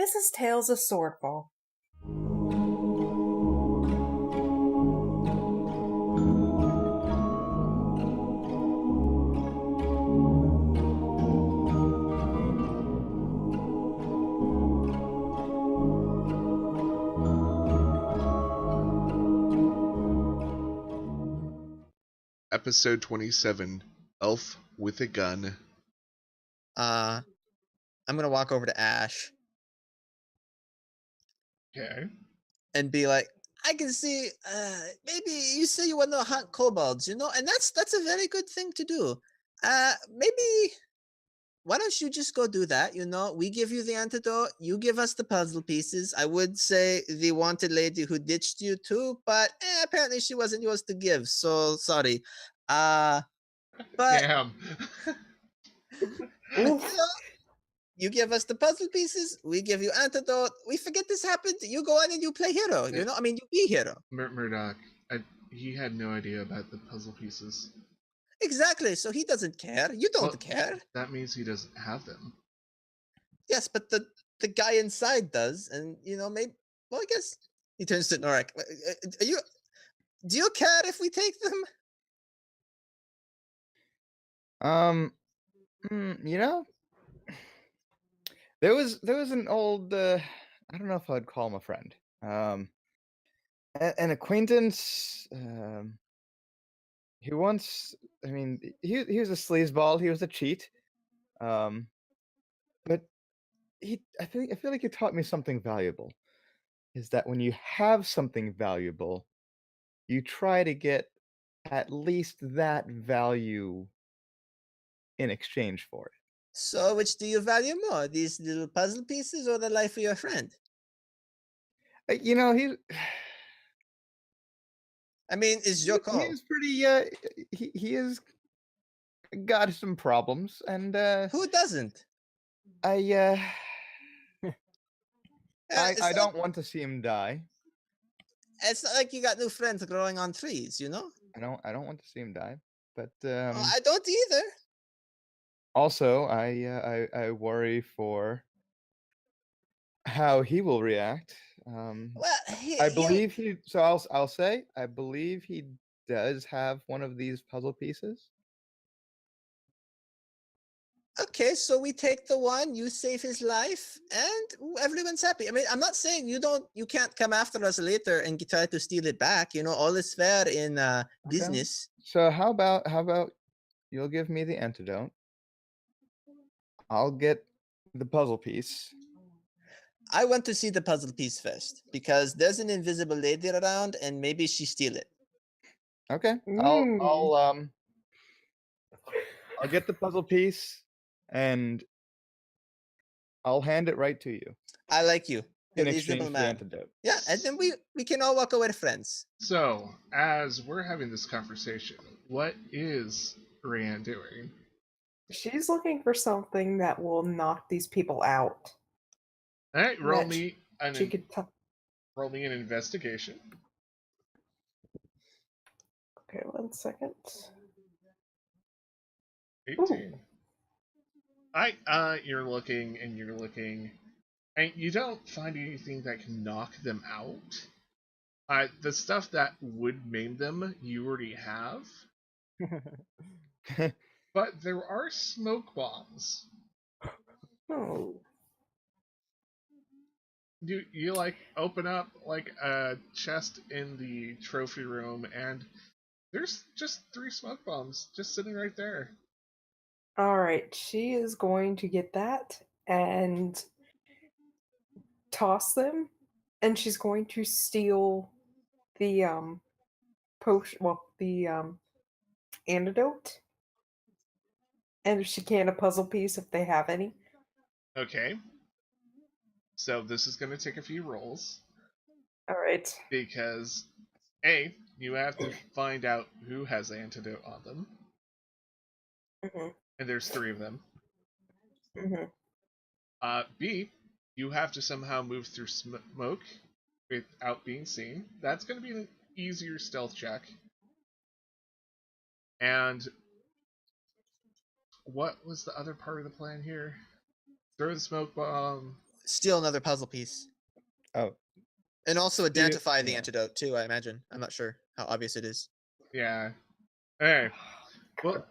This is Tales of Swordfall. Episode 27, Elf with a Gun. I'm gonna walk over to Ash Okay. and be like, I can see, maybe you say you want to hunt kobolds, and that's a very good thing to do. Maybe, why don't you just go do that? We give you the antidote, you give us the puzzle pieces. I would say the wanted lady who ditched you too, but apparently she wasn't yours to give, so sorry. But Damn. you give us the puzzle pieces, we give you antidote, we forget this happened, you go on and you play hero, you be hero. Murdoch, he had no idea about the puzzle pieces. Exactly, so he doesn't care. You don't care. That means he doesn't have them. Yes, but the guy inside does, and maybe. Well, I guess he turns to Norak. Do you care if we take them? There was an old I don't know if I'd call him a friend. An acquaintance. He once, he was a sleazeball. He was a cheat. But I feel like he taught me something valuable. Is that when you have something valuable, you try to get at least that value in exchange for it. So, which do you value more, these little puzzle pieces or the life of your friend? He. I mean, it's your call. He's pretty. He has got some problems, and who doesn't? I don't want to see him die. It's not like you got new friends growing on trees, I don't want to see him die, but I don't either. Also, I worry for how he will react. I believe he. So I'll say I believe he does have one of these puzzle pieces. Okay, so we take the one, you save his life, and everyone's happy. I mean, I'm not saying you can't come after us later and try to steal it back. All is fair in business. So how about you'll give me the antidote? I'll get the puzzle piece. I want to see the puzzle piece first because there's an invisible lady around, and maybe she steal it. Okay, I'll get the puzzle piece, and I'll hand it right to you. I like you. In exchange for the antidote. Yeah, and then we can all walk away friends. So, as we're having this conversation, what is Rhiann doing? She's looking for something that will knock these people out. All right, roll me an investigation. Okay, 1 second. 18. You're looking, and you don't find anything that can knock them out. The stuff that would maim them, you already have. But there are smoke bombs. Oh. You open up a chest in the trophy room, and there's just 3 smoke bombs just sitting right there. Alright, she is going to get that and toss them, and she's going to steal the antidote. And if she can, a puzzle piece if they have any. Okay. So this is going to take a few rolls. Alright. Because A, you have to find out who has antidote on them. Mm-hmm. And there's 3 of them. Mm-hmm. B, you have to somehow move through smoke without being seen. That's going to be an easier stealth check. And what was the other part of the plan here? Throw the smoke bomb. steal another puzzle piece. Oh. And also Steal- identify the yeah. antidote too, I imagine. I'm not sure how obvious it is. Yeah. Hey. Well,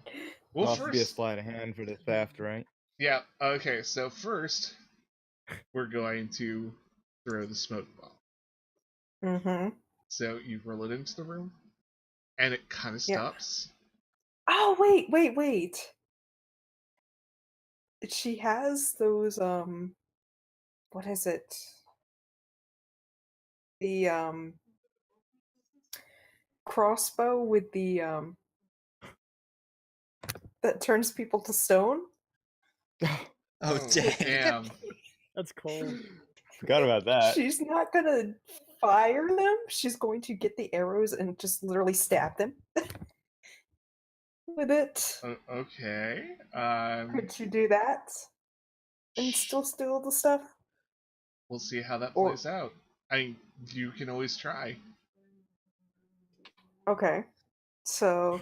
It'll have to be a first. sleight of hand for the theft, right? Yeah. Okay. So first, we're going to throw the smoke bomb. Mm-hmm. So you roll it into the room, and it kind of Yeah. stops. Oh, wait. She has those, what is it? The, crossbow with the, that turns people to stone? Oh, dang. Damn. That's cold. Forgot about that. She's not gonna fire them. She's going to get the arrows and just literally stab them with it. Okay. Could you do that and still steal the stuff? We'll see how that Or- plays out. I mean, you can always try. Okay. So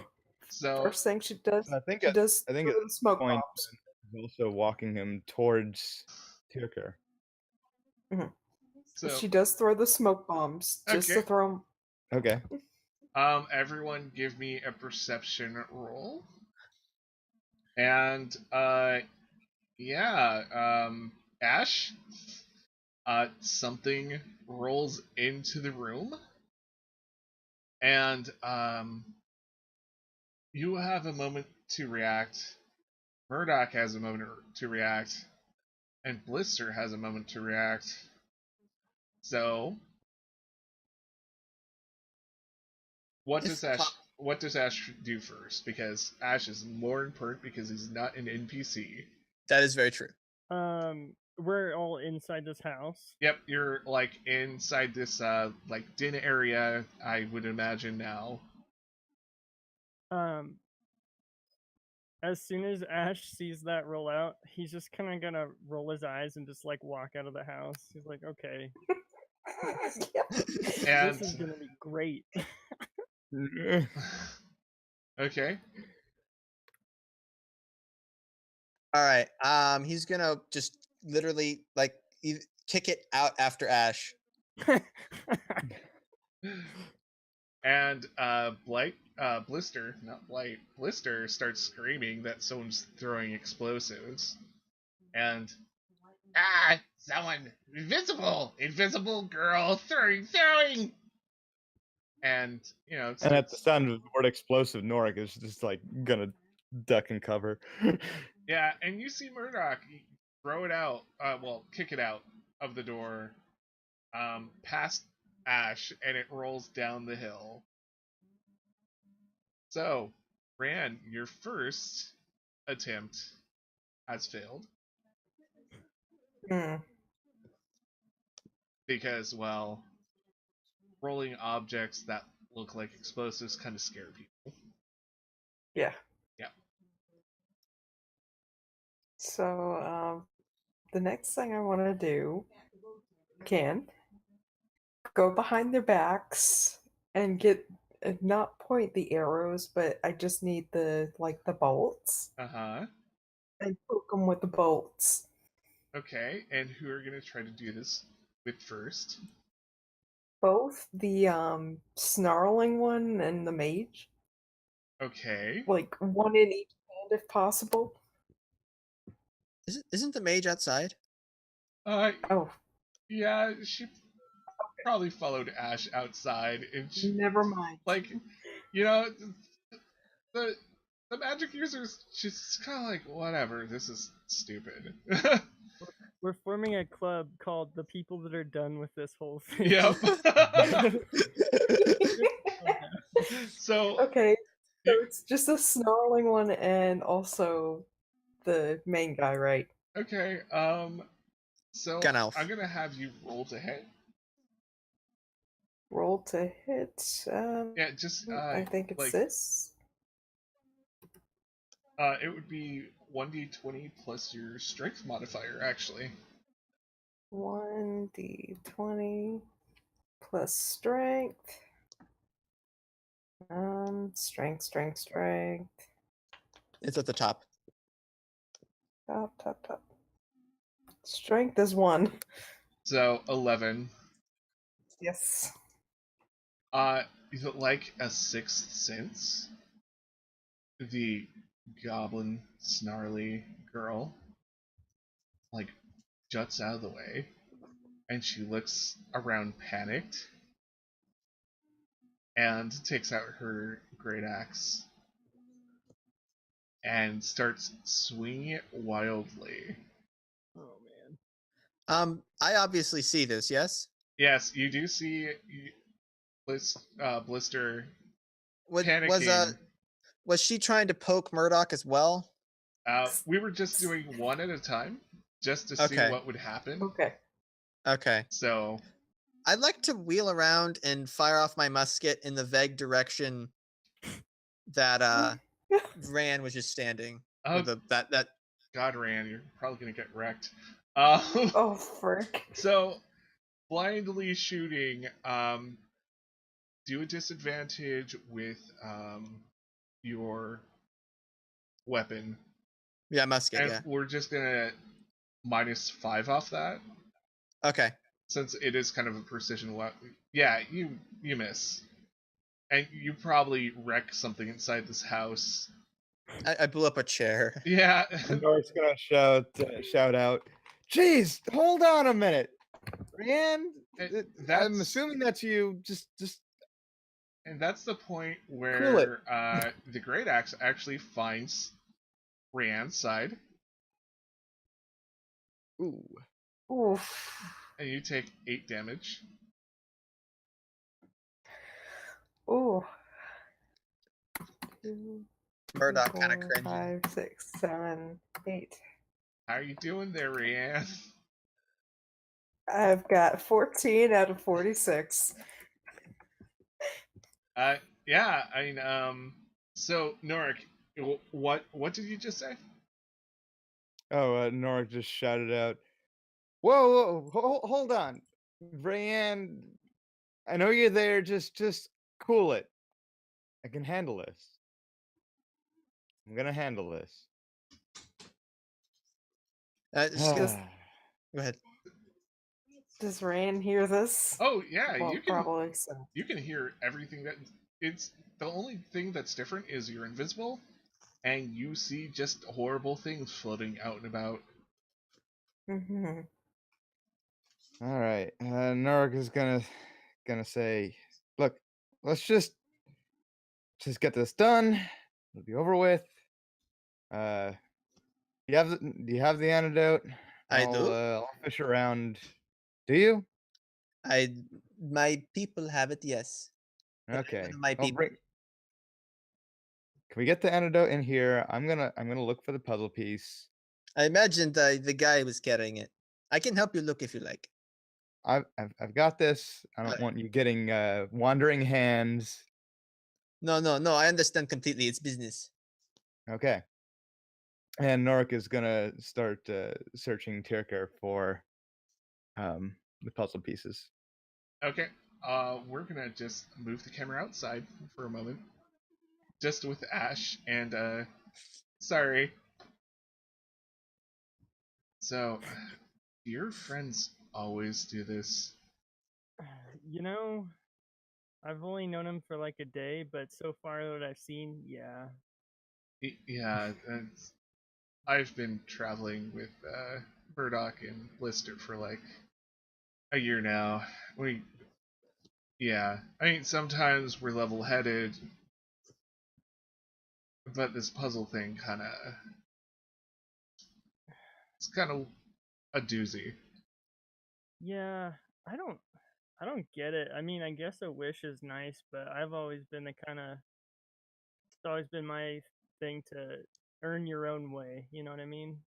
first thing she does, I think she does I think throw at the smoke point bombs. is also walking him towards Tirker. So She does throw the smoke bombs just to Okay. throw them. Okay. Everyone give me a perception roll. And Ash, something rolls into the room, and you have a moment to react. Murdoch has a moment to react, and Blister has a moment to react. So, what does Ash do first? Because Ash is more important because he's not an NPC. That is very true. We're all inside this house. Yep, you're like inside this like den area, I would imagine now. As soon as Ash sees that roll out, he's just kind of gonna roll his eyes and just like walk out of the house. He's like, okay, And this is gonna be great. okay. All right. He's gonna just literally like kick it out after Ash. And Blister starts screaming that someone's throwing explosives. And someone invisible girl throwing. And and at the sound of the word explosive, Norik is just like gonna duck and cover. Yeah, and you see Murdoch throw it out, kick it out of the door, past Ash, and it rolls down the hill. So, Ran, your first attempt has failed. Because, well, rolling objects that look like explosives kind of scare people. Yeah. Yeah. So, the next thing I want to do, go behind their backs and not point the arrows, but I just need the bolts. And poke them with the bolts. Okay, and who are going to try to do this with first? Both the snarling one and the mage. Okay. Like one in each hand if possible. Isn't the mage outside? Oh. Yeah, she probably followed Ash outside, and never mind. Like, the magic users, she's kind of like, whatever, this is stupid. We're forming a club called the People That Are Done with This Whole Thing. Yep. Okay, so it's just a snarling one and also the main guy, right? Okay, so I'm gonna have you roll to hit. Roll to hit. Yeah, just I think it's this. It would be 1d20 plus your strength modifier, actually. 1d20 plus strength. Strength. It's at the top. Top. Strength is 1. So 11. Yes. Is it like a sixth sense? The goblin snarly girl like juts out of the way and she looks around panicked and takes out her great axe and starts swinging it wildly. Oh man. I obviously see this. Yes. Yes, you do see Blister Was panicking. was she trying to poke Murdoch as well? We were just doing one at a time, just to see what would happen. Okay. Okay. So I'd like to wheel around and fire off my musket in the vague direction that Ran was just standing. That God, Ran, you're probably gonna get wrecked. Oh, frick. So blindly shooting, do a disadvantage with your weapon. Yeah, musket. And we're just gonna -5 off that. Okay. Since it is kind of a precision weapon. Yeah, you miss. And you probably wreck something inside this house. I blew up a chair. Yeah. Nork's gonna shout out, "Jeez, hold on a minute, Rand. I'm assuming that's you. Just." And that's the point where the great axe actually finds Rand's side. Ooh. Oof. And you take 8 damage. Ooh. Murdoch kind of cringy. 5, 6, 7, 8. How are you doing there, Rianne? I've got 14 out of 46. Yeah, I mean, so Norik, what did you just say? Oh, Norik just shouted out, "Whoa, hold on, Rayanne. I know you're there. Just cool it. I can handle this. I'm gonna handle this." Go ahead. Does Rand hear this? Oh yeah, well, you can probably so. You can hear everything. It's the only thing that's different is you're invisible, and you see just horrible things floating out and about. Mm-hmm. All right, Norik is gonna say, "Look, let's just get this done. It'll be over with. Do you have the antidote? I do. I'll fish around. Do you? My people have it. Yes. Okay. My people. Can we get the antidote in here? I'm gonna look for the puzzle piece. I imagine the guy was carrying it. I can help you look if you like. I've got this. I don't want you getting wandering hands. No. I understand completely. It's business. Okay. And Norik is gonna start searching Tirker for the puzzle pieces. Okay. We're gonna just move the camera outside for a moment, just with Ash and sorry. So, do your friends always do this? You know, I've only known him for like a day, but so far what I've seen, yeah. Yeah, I've been traveling with Murdoch and Blister for like a year now. Yeah, I mean, sometimes we're level-headed, but this puzzle thing it's kind of a doozy. Yeah, I don't get it. I mean, I guess a wish is nice, but I've always been it's always been my thing to earn your own way, you know what I mean?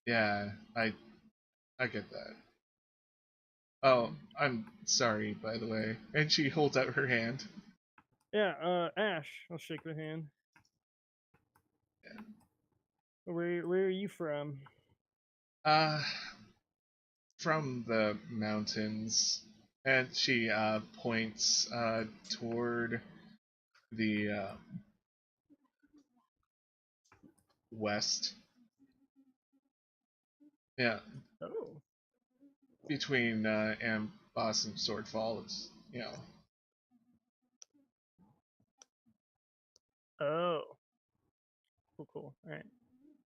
Yeah, I get that. Oh, I'm sorry, by the way. And she holds out her hand. Yeah, Ash, I'll shake the hand. Yeah. Where are you from? From the mountains. And she points toward the west. Yeah, Oh. Between Amboss and Swordfall, it's, you know. Oh. Cool. All right.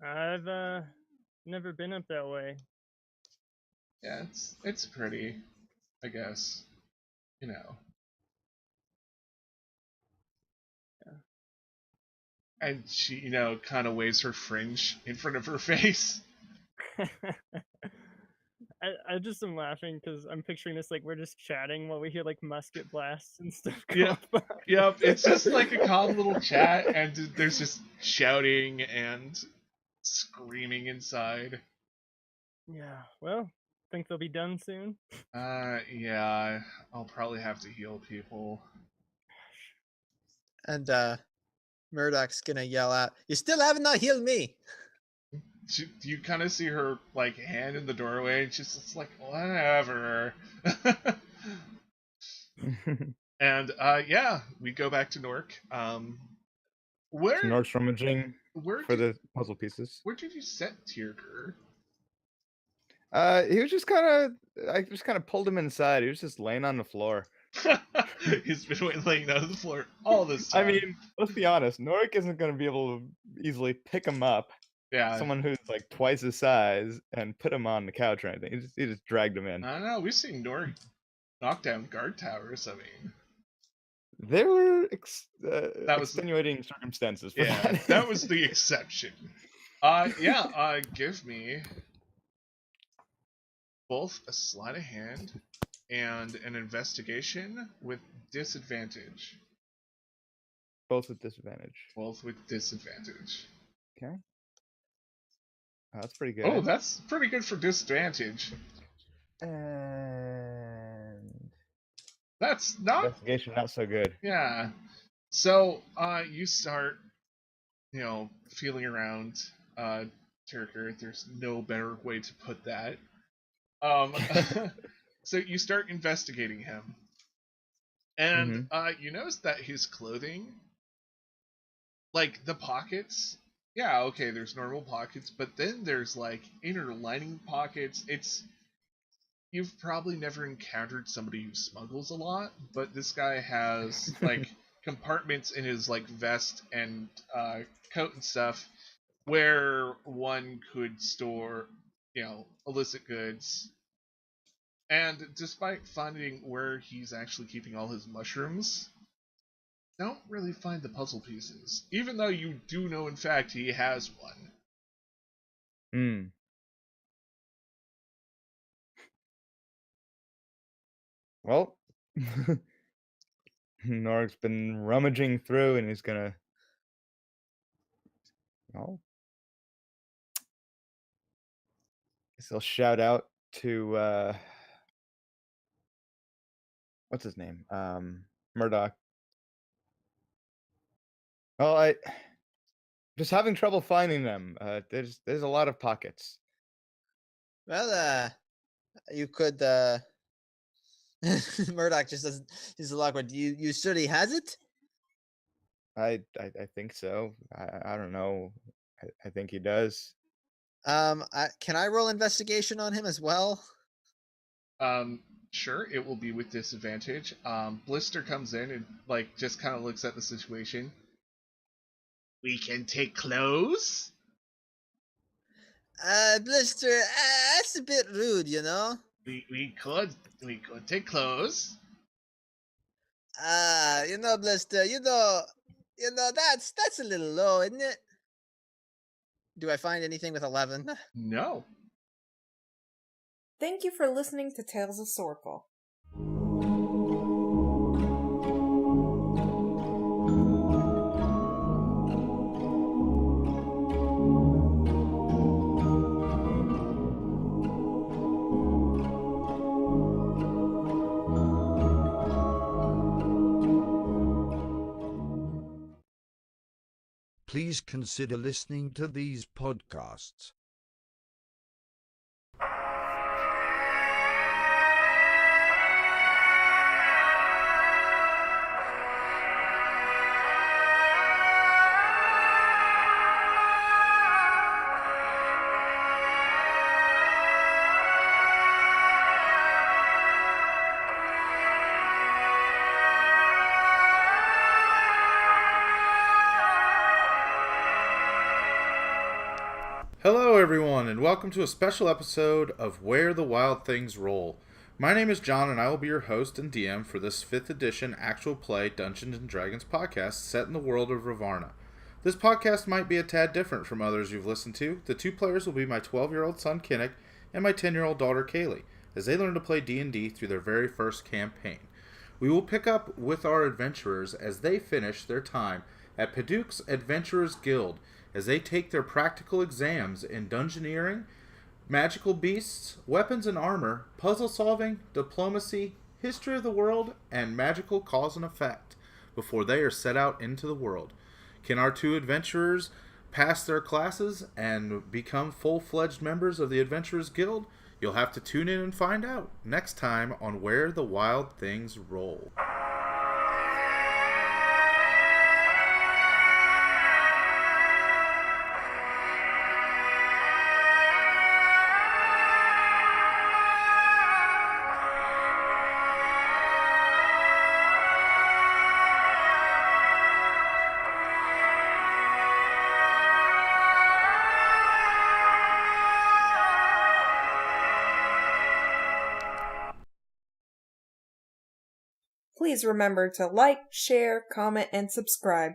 I've never been up that way. Yeah, it's pretty, I guess. You know. Yeah. And she, you know, kind of waves her fringe in front of her face. I just am laughing because I'm picturing this like we're just chatting while we hear like musket blasts and stuff Yeah, going by. yep. It's just like a calm little chat, and there's just shouting and screaming inside. Yeah. Well, think they'll be done soon. Yeah. I'll probably have to heal people. And Murdoch's gonna yell out, "You still have not healed me!" You kind of see her like hand in the doorway, and she's just like, whatever. And yeah, we go back to Nork. Where Nork's rummaging for the puzzle pieces. Where did you set Tierker? He was just I just kind of pulled him inside. He was just laying on the floor. He's been laying on the floor all this time. I mean, let's be honest. Nork isn't going to be able to easily pick him up. Yeah. Someone who's like twice his size and put him on the couch or anything. He just dragged him in. I don't know. We've seen Nork knock down guard towers. I mean, there were extenuating circumstances for that. That was the exception. Give me both a sleight of hand and an investigation with disadvantage. Both with disadvantage. Both with disadvantage. Okay. Oh, that's pretty good. Oh, that's pretty good for disadvantage. And that's not investigation, not so good. Yeah. So you start, you know, feeling around Turker. There's no better way to put that. So you start investigating him, and you notice that his clothing, like the pockets, yeah, okay, there's normal pockets, but then there's like inner lining pockets. You've probably never encountered somebody who smuggles a lot, but this guy has like compartments in his like vest and coat and stuff where one could store, you know, illicit goods. And despite finding where he's actually keeping all his mushrooms, don't really find the puzzle pieces, even though you do know in fact he has one. Well, Nork's been rummaging through, and he's gonna. Oh, guess he'll shout out to what's his name? Murdoch. Well, I just having trouble finding them. There's a lot of pockets. Well, you could. Murdoch just doesn't. He's a lot awkward. You sure he has it? I think so. I don't know. I think he does. Can I roll investigation on him as well? Sure, it will be with disadvantage. Blister comes in and like just kind of looks at the situation. We can take clothes? Blister, that's a bit rude, you know? We could take clothes. You know, Blister, you know that's a little low, isn't it? Do I find anything with 11? No. Thank you for listening to Tales of Swordfall. Please consider listening to these podcasts. everyone, and welcome to a special episode of Where the Wild Things Roll. My name is John, and I will be your host and DM for this 5th edition actual play Dungeons & Dragons podcast set in the world of Ravarna. This podcast might be a tad different from others you've listened to. The two players will be my 12-year-old son, Kinnick, and my 10-year-old daughter, Kaylee, as they learn to play D&D through their very first campaign. We will pick up with our adventurers as they finish their time at Paduke's Adventurers Guild, as they take their practical exams in dungeoneering, magical beasts, weapons and armor, puzzle solving, diplomacy, history of the world, and magical cause and effect before they are set out into the world. Can our two adventurers pass their classes and become full-fledged members of the Adventurers Guild? You'll have to tune in and find out next time on Where the Wild Things Roll. Please remember to like, share, comment, and subscribe.